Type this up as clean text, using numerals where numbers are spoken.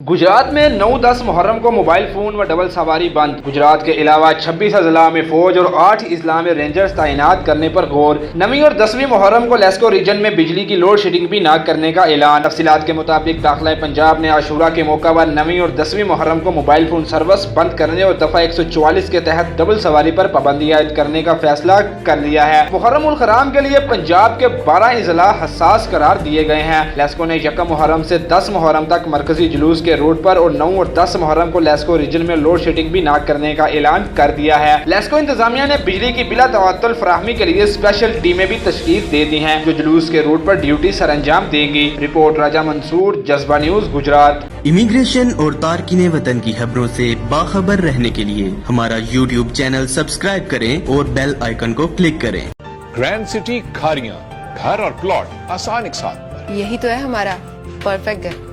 गुजरात में 9-10 मुहर्रम को mobile phone व डबल सवारी बंद। गुजरात के अलावा 26 अजला में फौज और 8 अजला में रेंजर्स तैनात करने पर गौर। 9वीं और 10वीं मुहर्रम को लेस्को रीजन में बिजली की लोड शेडिंग भी न करने का ऐलान। तफसीलात के मुताबिक दाखिला पंजाब ने आशूरा के मौका पर 9वीं और 10वीं मुहर्रम को मोबाइल फोन सर्विस बंद करने और दफा 144 के तहत डबल सवारी पर पाबंदी आयद करने का फैसला कर लिया है। मुहर्रम उल खराम के लिए पंजाब के 12 अजला हसास करार दिए गए हैं। लेस्को ने 1 मुहर्रम से 10 मुहर्रम तक मरकजी जुलूस के रोड पर और 9 और 10 मुहर्रम को लेस्को रीजन में लोड शेडिंग भी न करने का ऐलान कर दिया है। लेस्को इंतजामिया ने बिजली की बिला तवत्तुल फराहमी के लिए स्पेशल टीमें भी तश्कील दे दी हैं जो जुलूस के रूट पर ड्यूटी सरअंजाम देंगी। रिपोर्ट राजा मंसूर, जज्बा न्यूज, गुजरात। इमिग्रेशन और तारकीने वतन की खबरों से बाखबर रहने के लिए हमारा YouTube चैनल सब्सक्राइब करें और बेल आइकन को क्लिक करें। ग्रैंड सिटी खारियां, घर और प्लॉट आसान एक साथ। यही तो है हमारा परफेक्ट घर।